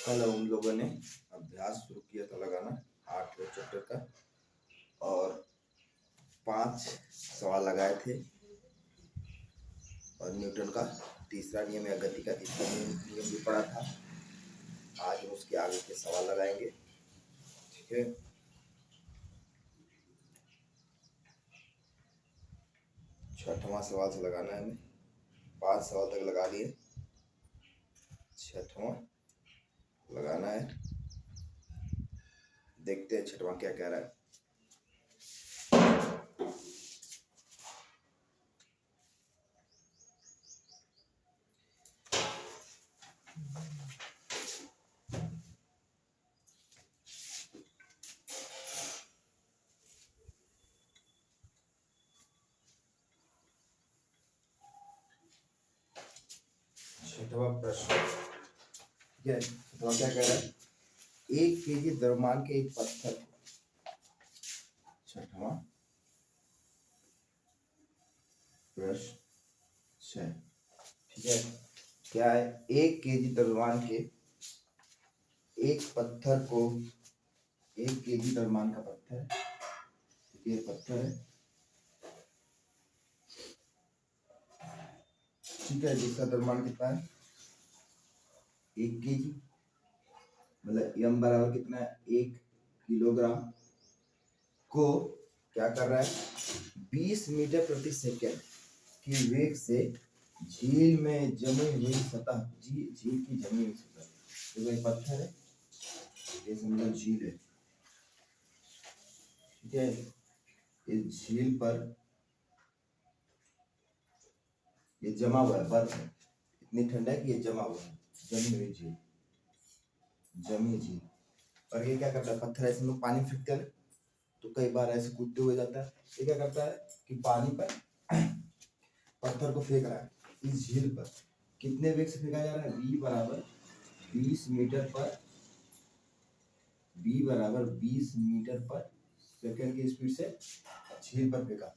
कल उन लोगों ने अभ्यास शुरू किया था लगाना 8वें चैप्टर का और 5 सवाल लगाए थे और न्यूटन का तीसरा नियम या गति का तीसरा नियम भी पढ़ा था। आज हम उसके आगे के सवाल लगाएंगे। ठीक है, छठवां सवाल से लगाना है हमें। 5 सवाल तक लगा लिए, छठवां लगाना है। देखते हैं छठवां क्या कह रहा है। छठवां प्रश्न, ठीक है, छठवां क्या कह रहा है। 1 केजी द्रव्यमान के एक पत्थर को, छठवां प्रश्न 6, ठीक है, क्या है। 1 केजी द्रव्यमान के एक पत्थर को, 1 केजी द्रव्यमान का पत्थर, ये पत्थर है, ठीक है, जिसका द्रव्यमान कितना है 1 केजी, मतलब m बराबर कितना है 1 किलोग्राम, को क्या कर रहा है 20 मीटर प्रति सेकंड की वेग से झील में जमी हुई सतह, झील की जमी हुई सतह, तो ये पत्थर है, ये समझो झील है, ठीक है। इस झील पर ये जमा हुआ है, बर्फ है, इतनी ठंडा है कि ये जमा हुआ है, जमी हुई झील, जमी झील। और ये क्या करता है, पत्थर ऐसे लोग पानी फेंकते हैं तो कई बार ऐसे कूदते हुए जाता है। ये क्या करता है कि पानी पर पत्थर को फेंक रहा है इस झील पर। कितने वेग से फेंका जा रहा है, v बराबर 20 मीटर पर, v बराबर 20 मीटर पर सेकंड की स्पीड से झील पर फेंका,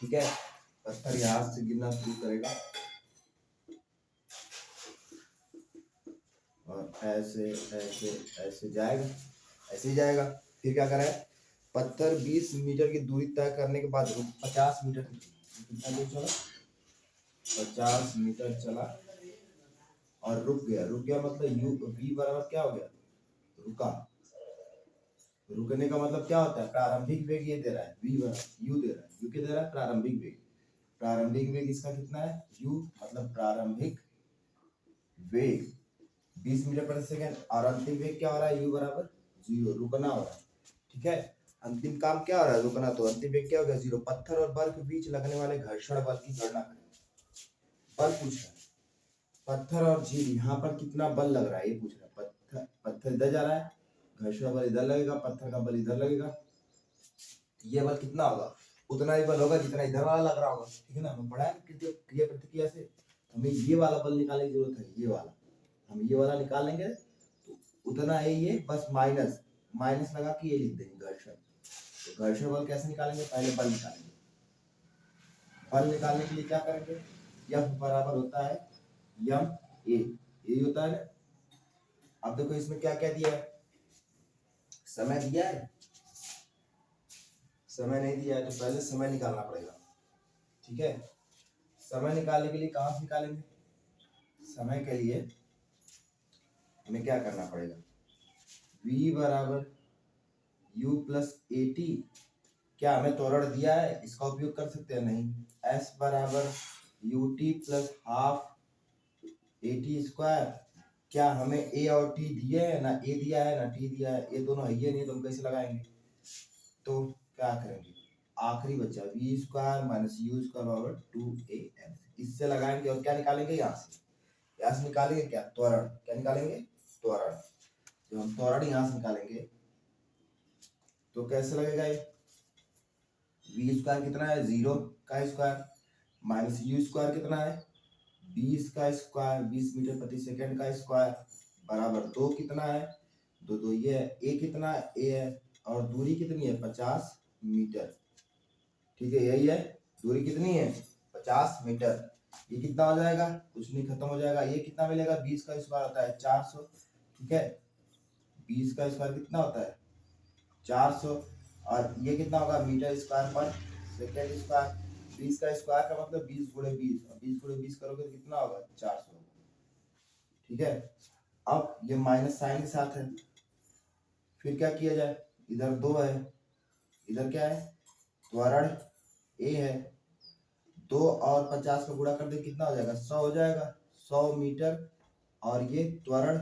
ठीक है। पत्थर यहाँ से गिरना शुरू करेगा और ऐसे ऐसे ऐसे जाएगा, ऐसे ही जाएगा। फिर क्या करा है, पत्थर 20 मीटर की दूरी तय करने के बाद 50 मीटर, कितना दूर चला, 50 मीटर चला और रुक गया। रुक गया मतलब यू, v बराबर क्या हो गया, रुका। रुकने का मतलब क्या होता है, प्रारंभिक वेग ये दे रहा है, v बराबर u दे रहा है, u क्या दे रहा है, प्रारंभिक वेग। प्रारंभिक वेग इसका कितना है u, मतलब प्रारंभिक वेग 20 मीटर प्रति सेकंड, और अंतिम वेग क्या हो रहा है u बराबर 0, रुकना हो रहा है, ठीक है। अंतिम काम क्या हो रहा है, रुकना, तो अंतिम वेग क्या हो गया 0। पत्थर और बर्फ के बीच लगने वाले घर्षण बल की गणना करें। बल पूछ रहा है, पत्थर और झील यहाँ पर कितना बल लग रहा है ये पूछ रहा है। पत्थर इधर जा रहा है, घर्षण बल इधर लगेगा, पत्थर का बल इधर लगेगा, ये बल कितना होगा, उतना ही बल होगा जितना इधर वाला लग रहा होगा, ठीक है ना। हमें पढ़ा है क्रिया प्रतिक्रिया से, हमें ये वाला बल निकालने की जरूरत है, ये वाला हम ये वाला निकाल लेंगे तो उतना है ये, बस माइनस माइनस लगा के ये लिख देंगे घर्षण। तो घर्षण बल कैसे निकालेंगे, पहले बल निकालेंगे। बल निकालने के लिए क्या करेंगे, F बराबर होता है m a, यही होता है ना। अब देखो इसमें क्या क्या दिया है, समय दिया है, समय नहीं दिया है तो पहले समय निकालना पड़ेगा, ठीक है। समय निकालने के लिए कहां से निकालेंगे, समय के लिए हमें क्या करना पड़ेगा, v बराबर u प्लस ए टी, क्या हमें त्वरण दिया है, इसका उपयोग कर सकते हैं, नहीं। s बराबर U T plus half A T square, क्या हमें a और t दिए है, ना a दिया है ना t दिया है, ये दोनों है ये नहीं, तो हम कैसे लगाएंगे। तो क्या करेंगे, आखिरी बचा v square minus you square बराबर 2am, इससे लगाएंगे और क्या निकालेंगे, यहाँ से निकालेंगे क्या, त्वरण। क्या निकालेंगे, त्वरण। जब हम त्वरण यहाँ से निकालेंगे तो कैसे लगेगा ये, v स्क्वायर कितना है 0 का स्क्वायर माइनस यू स्क्वायर कितना है 20 का स्क्वायर, 20 मीटर प्रति सेकंड का स्क्वायर बराबर 2 कितना है, 2 ये है, a कितना है, a है, और दूरी कितनी है 50 मीटर, ठीक है, यही है दूरी कितनी है 50 मीटर। ये कितना हो जाएगा, कुछ नहीं, खत्म हो जाएगा। ये कितना मिलेगा, 20 का स्क्वायर होता है 400, ठीक है। 20 का स्क्वायर कितना होता है 400, और ये कितना होगा मीटर स्क्वायर पर सेकेंड स्क्वायर। 20 का स्क्वायर का मतलब 20 गुणे 20, और 20 गुणे 20 करोगे तो कितना होगा 400। ठीक है। अब ये माइनस साइन के साथ है, फिर क्या किया जाए, इधर 2 है, इधर क्या है त्वरण ए है, 2 और 50 का गुणा कर दे कितना हो जाएगा 100 हो जाएगा, 100 मीटर। और ये त्वरण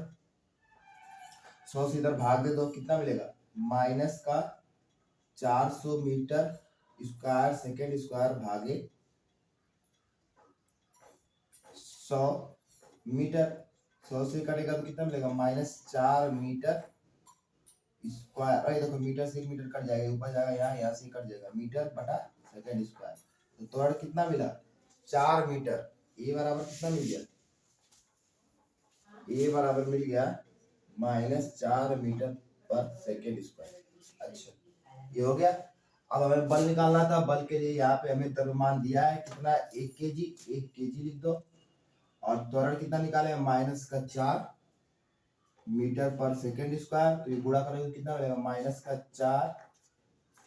100 से इधर भाग दे तो कितना मिलेगा माइनस का 400 मीटर स्क्वायर सेकेंड स्क्वायर भागे 100 मीटर। 100 से कटेगा तो कितना मिलेगा -4 मीटर स्क्वायर। अरे देखो मीटर से 1 मीटर कट जाएगा, ऊपर जाएगा यहाँ से कट जाएगा, मीटर बटा सेकेंड स्क्वायर। तो त्वरण कितना मिला 4 मीटर। ए बराबर कितना मिल गया, ए बराबर मिल गया -4 मीटर पर सेकेंड स्क्वायर। अच्छा ये हो गया। अब हमें बल निकालना था, बल के लिए यहाँ पे हमें द्रव्यमान दिया है कितना 1 kg, 1 kg लिख दो। और त्वरण कितना निकाले -4 मीटर पर सेकेंड स्क्वायर, तो ये गुणा करेंगे कितना मिलेगा -4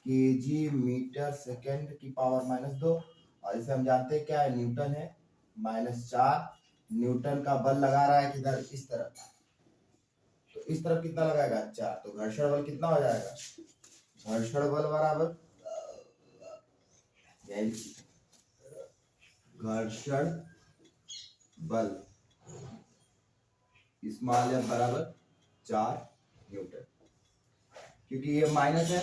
kg मीटर सेकेंड की पावर -2। और इसे हम जानते हैं क्या है न्यूटन है, -4 न्यूटन का बल लगा रहा है किधर इस तरफ, तो इस तरफ कितना लगाएगा 4, तो घर्षण बल कितना हो जाएगा, घर्षण बल बराबर घर्षण बल स्मॉल एफ बराबर 4 न्यूटन। क्योंकि ये माइनस है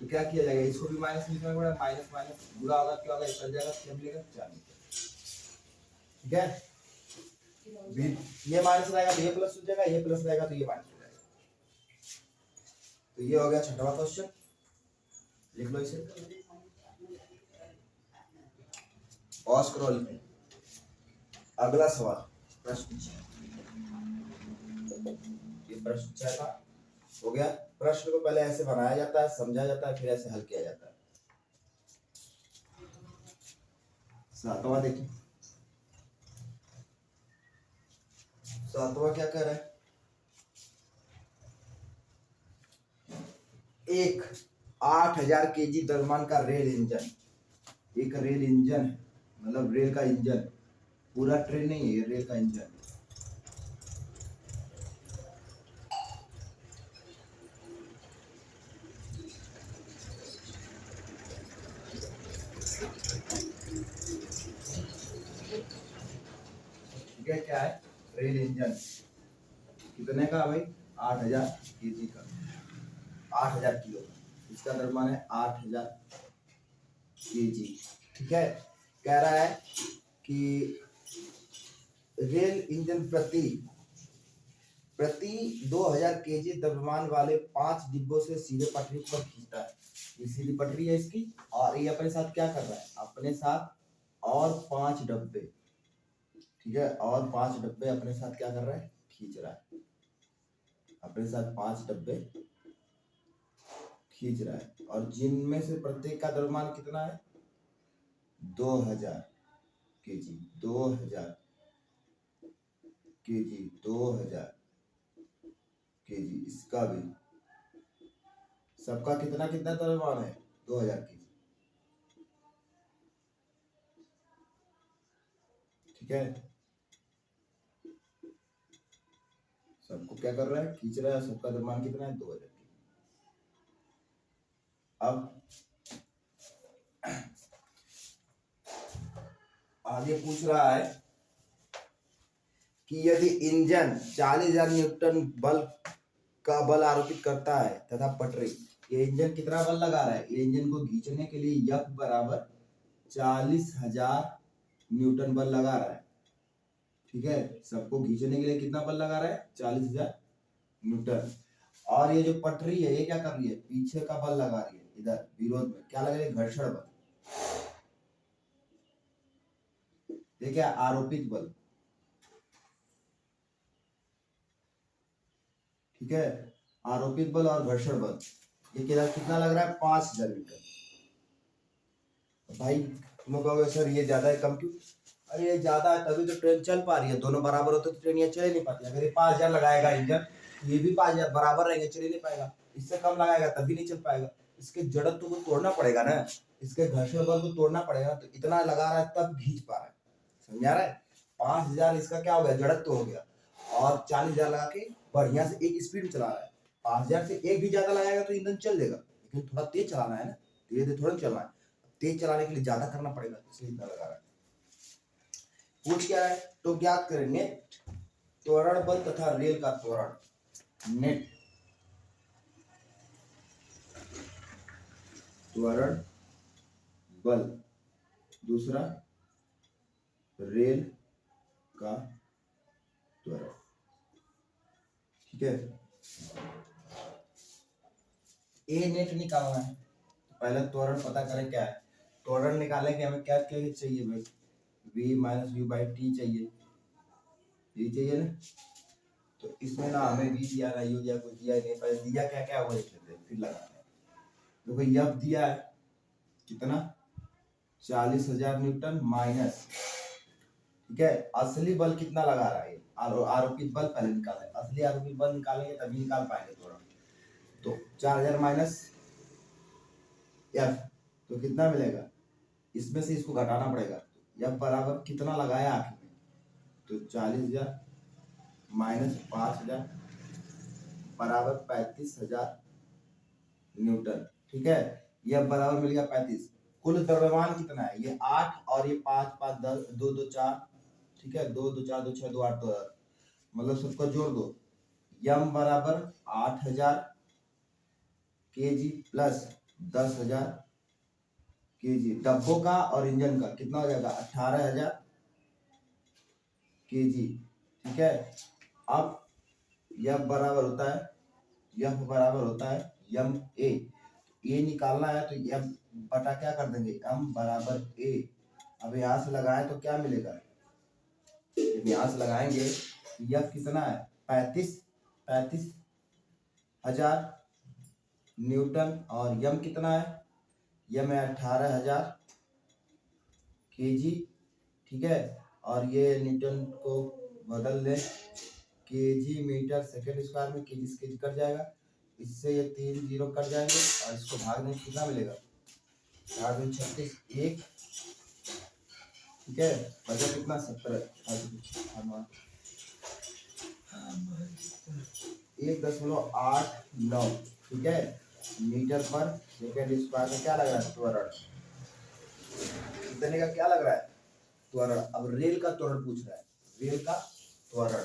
तो क्या किया जाएगा, इसको भी माइनस लिखना पड़ेगा, माइनस माइनस बुरा होगा क्या होगा निकल जाएगा, क्या मिलेगा 4 मीटर। ठीक है, ये माइनस रहेगा तो ये प्लस हो जाएगा, ये प्लस रहेगा तो ये माइनस हो जाएगा। तो ये हो गया छठवां क्वेश्चन, लिख लो इसे, पॉज करो लिखो। अगला सवाल प्रश्न 6, ये प्रश्न 6 था हो गया। प्रश्न को पहले ऐसे बनाया जाता है, समझा जाता है, फिर ऐसे हल किया जाता है। सातवां देखिए, सातवां क्या कह रहा है, एक 8000 kg द्रव्यमान का रेल इंजन, एक रेल इंजन है मतलब रेल का इंजन, पूरा ट्रेन नहीं है, ये रेल का इंजन। ठीक है, क्या है रेल इंजन, कितने का भाई 8000 kg का, 8000 किलो का, इसका द्रव्यमान है 8000 kg। ठीक है, कह रहा है कि रेल इंजन प्रति 2000 kg द्रव्यमान वाले 5 डिब्बों से सीधे पटरी पर खींचता है। ये सीधी पटरी है इसकी, और ये अपने साथ क्या कर रहा है, अपने साथ और 5 डब्बे, ठीक है, और 5 डब्बे अपने साथ क्या कर रहा है खींच रहा है, अपने साथ 5 डब्बे खींच रहा है, और जिनमें से प्रत्येक का द्रव्यमान कितना है 2000 kg, 2000 kg, 2000 kg, इसका भी सबका कितना कितना द्रव्यमान है 2000 kg। ठीक है, सबको क्या कर रहा है खींच रहा है, सबका द्रव्यमान कितना है 2000 kg। अब आगे पूछ रहा है कि यदि इंजन 40,000 न्यूटन बल का बल आरोपित करता है तथा पटरी, ये इंजन कितना बल लगा रहा है, ये इंजन को खींचने के लिए F बराबर 40,000 न्यूटन बल लगा रहा है। ठीक है, सबको खींचने के लिए कितना बल लगा रहा है 40,000 न्यूटन। और ये जो पटरी है ये क्या कर रही है, पीछे का बल लगा रही है, इधर विरोध में क्या लगा रही है, घर्षण बल। ये क्या आरोपित बल। ठीक है, आरोपित बल और घर्षण बल, ये कितना लग रहा है 5,000 मीटर। भाई तुम कहोगे सर ये ज्यादा है कम क्यों, अरे ये ज्यादा है तभी तो ट्रेन चल पा रही है, दोनों बराबर होते तो ट्रेन ये चल ही नहीं पाती। अगर ये 5,000 लगाएगा इंजन ये भी 5000 बराबर रहेंगे, चल ही नहीं पाएगा। इससे कम लगाएगा तब भी नहीं चल पाएगा। इसके जड़त्व को तोड़ना पड़ेगा ना, इसके घर्षण बल को तोड़ना पड़ेगा। तो इतना लगा रहा है तब खींच पा रहा है, समझा रहा है। 5000 इसका क्या हो गया, जड़त्व हो गया, और 40,000 लगा के बढ़िया से एक स्पीड में चला रहा है। 5000 से एक भी ज्यादा लगाएगा तो ईंधन चल देगा, लेकिन थोड़ा तेज चलाना है ना, धीरे धीरे थोड़ा चलना है। तेज चलाने के लिए ज्यादा करना पड़ेगा, इसलिए इतना लगा रहा है। पूछ क्या है, तो ज्ञात करें नेट त्वरण बल तथा रेल का त्वरण। नेट त्वरण बल, दूसरा रेल का त्वरण, ठीक है। ए नेट निकालना है, पहले त्वरण पता करें क्या है। त्वरण निकालने के हमें क्या क्या चाहिए भाई, v minus you by T चाहिए, ये चाहिए ना। तो इसमें ना हमें v दिया ना यू दिया, कुछ दिया नहीं, पहले दिया क्या क्या वो देख लेते हैं फिर लगाते हैं। तो भाई यह दिया है कितना, 40,000 न्यूटन माइनस, ठीक है। असली बल कितना लगा रहा है, आरोपित बल पहले निकाले, असली आरोपित बल निकालेंगे तभी निकाल पाएंगे त्वरण। तो 4000 माइनस एफ, तो कितना मिलेगा, इसमें से इसको घटाना पड़ेगा। एफ बराबर कितना लगाया आखिर में, तो 40,000 माइनस 5,000 बराबर 35,000 न्यूटन, ठीक है। यह बराबर मिल गया 35। कुल द्रव्यमान कितना है, ये 8 और ये 5 5 10 2 2 4, ठीक है, 2 2 4 2 6 2 8 2 8, मतलब सबको जोड़ दो। यम बराबर 8,000 केजी प्लस 10,000 केजी, डब्बों का और इंजन का कितना हो जाएगा, 18,000 केजी, ठीक है। अब यह बराबर होता है, यह बराबर होता है यम ए, ए निकालना है तो यम बटा क्या कर देंगे, एम बराबर ए। अब यहाँ से लगाएं तो क्या मिलेगा, यहाँ से लगाएंगे यह कितना है, 35,000 न्यूटन, और यम कितना है, यम है 18,000 केजी, ठीक है। और ये न्यूटन को बदल दे केजी मीटर सेकेंड स्क्वायर में, केजी से केजी कट जाएगा, इससे ये 3 जीरो कट जाएंगे और इसको भाग दें कितना मिलेगा, 4 दूनी 36, 1, ठीक है, बचा कितना 17, 1.89, ठीक है, मीटर पर सेकेंड स्क्वायर में क्या लग रहा है, त्वरण कितने का क्या लग रहा है, त्वरण। अब रेल का त्वरण पूछ रहा है, रेल का त्वरण,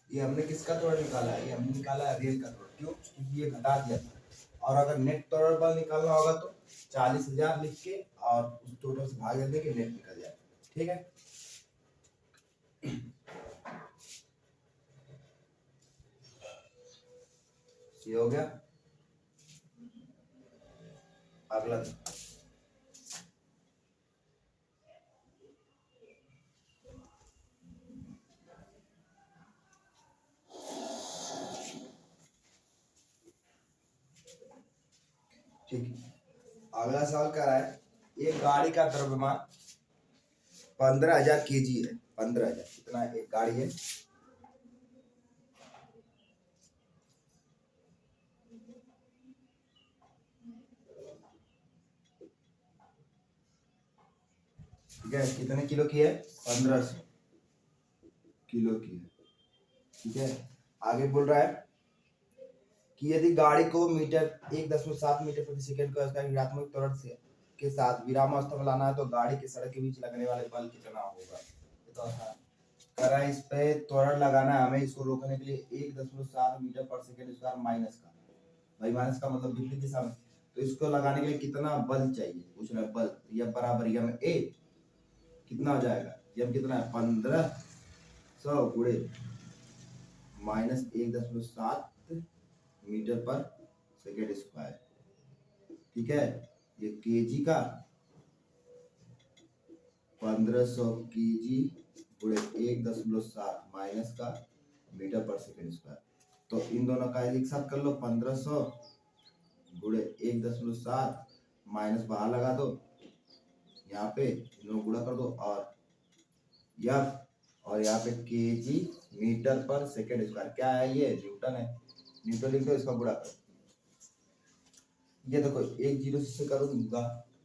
ये हमने किसका त्वरण निकाला है, ये हमने निकाला है रेल का त्वरण, क्यों, क्योंकि ये घटा दिया था। और अगर नेट त्वरण बल निकालना होगा तो 40,000 लिख के और उस टोटल से भाग देंगे, नेट निकल जाएगा, ठीक है। ये हो गया। अगला ठीक है, अगला सवाल कर रहा है, एक गाड़ी का द्रव्यमान 15,000 केजी है, 15,000 कितना है, एक गाड़ी है, ठीक है, कितने किलो की है, 1500 किलो की है, ठीक है। आगे बोल रहा है कि यदि गाड़ी को मीटर 1.7 मीटर प्रति सेकंड का उसका ऋणात्मक त्वरण से के साथ विरामावस्था में लाना है तो गाड़ी के सड़क के बीच लगने वाले बल कितना होगा। ये तो आसान कर रहा है, इस पे त्वरण लगाना है हमें, इसको रोकने के लिए 1.7 मीटर पर सेकंड स्क्वायर माइनस का, भाई माइनस का मतलब विपरीत दिशा में, तो इसको लगाने के लिए कितना बल चाहिए पूछ रहा है, बल, यह बराबर यम ए कितना हो जाएगा, यम कितना है 1500 गुणे माइनस 1.7 मीटर पर सेकेंड स्क्वायर, ठीक है। ये केजी का 1500 केजी गुणे 1.7 माइनस का मीटर पर सेकेंड स्क्वायर। तो इन दोनों का एक साथ कर लो, 1500 गुणे 1.7 माइनस बाहर लगा दो, यहाँ पे इन दोनों गुणा कर दो, और यहाँ पे केजी मीटर पर सेकेंड स्क्वायर, क्या है ये, न्यूटन है, न्यूटन लिख दो, इसका गुणा करो। ये देखो एक जीरो से करूंगा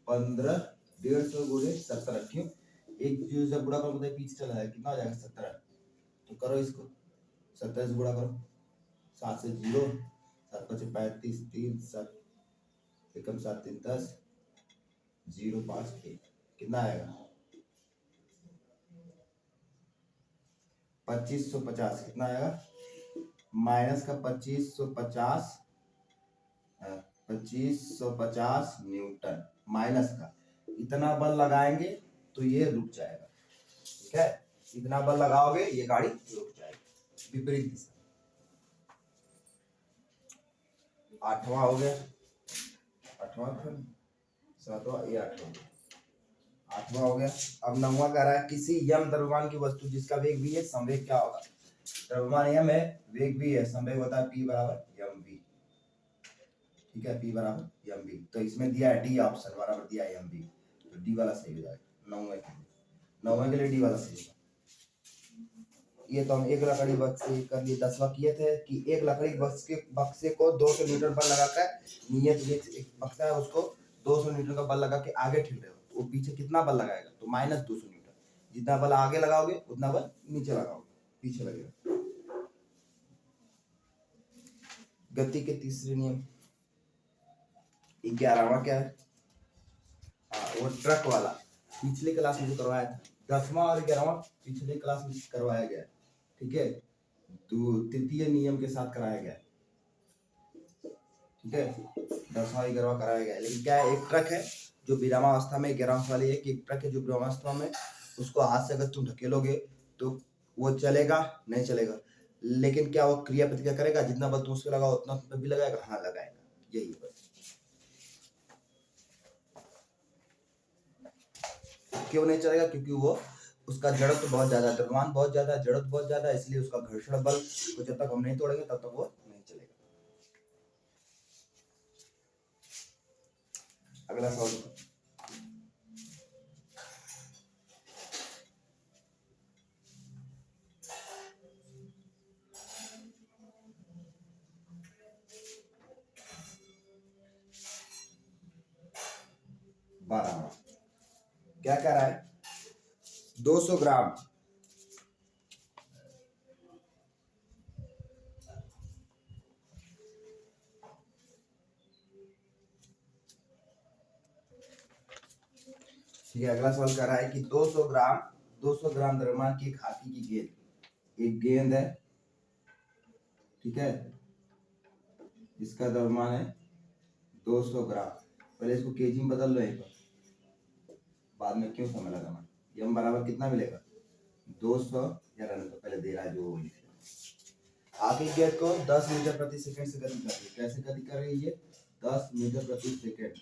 15 150 गुणे 70, क्यों एक जीरो से गुणा करो तो पीछे चला जाएगा, कितना हो जाएगा 17, तो करो इसको 70 से गुणा करो, 7 से 0, 7 5 35, 3 7 एकम 7 3 10, 0 5 1, कितना आएगा 2550, कितना आएगा माइनस का 2550, 2550 न्यूटन माइनस का, इतना बल लगाएंगे तो ये रुक जाएगा, ठीक है, इतना बल लगाओगे ये गाड़ी रुक जाएगी, विपरीत दिशा। 8वां हो गया, 8वां 7वां, ये 8वां हो गया। अब 9वां कह रहा है किसी यम द्रव्यमान की वस्तु जिसका वेग v है, संवेग क्या होगा, द्रव्यमान यम है, वेग v है, संवेग होता है p बराबर mv, ठीक है, p बराबर mv, तो इसमें दिया है डी ऑप्शन बराबर दिया है mv, तो डी वाला सही हो जाएगा 9वें के लिए डी वाला सही होगा। ये तो हम एक लकड़ी बक्से कर लिए 10वां किए थे कि एक लकड़ी बक्से को 200 न्यूटन बल लगाकर नियत वेग से, एक बक्सा है उसको 200 न्यूटन का बल लगा के आगे ठेल रहे हो, वो पीछे कितना बल लगाएगा, तो -200 न्यूटन, जितना बल आगे लगाओगे उतना बल नीचे लगाओगे, पीछे लगेगा। गति के तीसरे नियम 11वां क्या है, वो ट्रक वाला, पिछले क्लास में जो करवाया था, 10वां और 11वां पिछले क्लास में करवाया गया, ठीक है, तो तृतीय नियम के साथ कराया गया, ठीक है, 10वां 11वां कराया गया। लेकिन क्या है, एक ट्रक है जो विरामावस्था में, 11वां सवाल ये है कि एक ट्रक है जो विरामावस्था में, उसको हाथ से अगर तुम ढकेलोगे तो वो चलेगा नहीं चलेगा, लेकिन क्या वो क्रिया प्रतिक्रिया करेगा, जितना बल तुम उसको लगाओ उतना तुम भी लगाएगा, हाँ लगाएगा, यही बस। क्यों नहीं चलेगा, क्योंकि वो उसका जड़त्व बहुत ज्यादा, द्रव्यमान बहुत ज्यादा, जड़त्व बहुत ज्यादा, इसलिए उसका घर्षण बल को जब तक हम नहीं तोड़ेंगे तब तक वो नहीं चलेगा। अगला सवाल 12वां क्या कह रहा है, 200 ग्राम ठीक है। अगला सवाल कर रहा है कि 200 ग्राम द्रव्यमान की एक हाथी की गेंद, एक गेंद है, ठीक है, इसका द्रव्यमान है 200 ग्राम, पहले इसको केजी में बदल लो एक बार, बाद में क्यों समय लगाना, यम बराबर कितना मिलेगा 200, या रहने दो, पहले दे रहा है जो वो लिख रहा है। आगे गेंद को 10 मीटर प्रति सेकंड से गति कर रही है, कैसे गति कर रही है, 10 मीटर प्रति सेकंड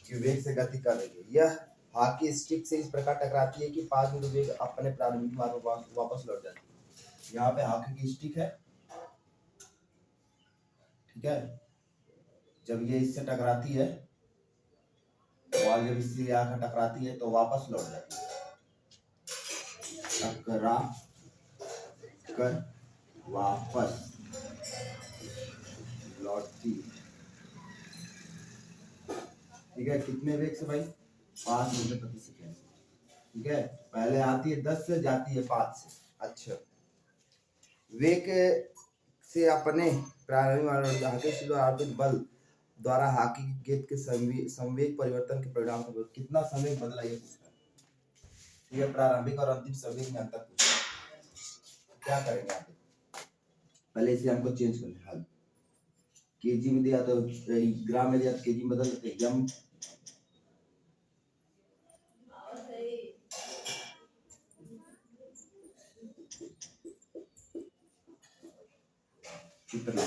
के वेग से गति कर रही है। यह हॉकी स्टिक से इस प्रकार टकराती है कि 5 मीटर वेग अपने प्रारंभिक मार्ग पर वापस लौट जाती है। यहाँ पे हॉकी की स्टिक है, ठीक है, जब ये इससे टकराती है, बॉल जब इससे आकर टकराती है तो वापस लौट जाती है, टकरा कर वापस लौटती, ठीक है, कितने वेग से भाई, 5 मीटर प्रति सेकंड, ठीक है, पहले आती है 10 से, जाती है 5 से। अच्छा, वेग से अपने प्रारंभिक बल द्वारा हॉकी की गेंद के संवेग परिवर्तन के परिणाम को कितना संवेग बदला, ये पूछा है, ठीक है, प्रारंभिक और अंतिम संवेग में अंतर पूछा है। क्या करेंगे आप, पहले इसे हमको चेंज कर ले, हल केजी में दिया तो ग्राम में दिया तो केजी में बदल देते, यम कितना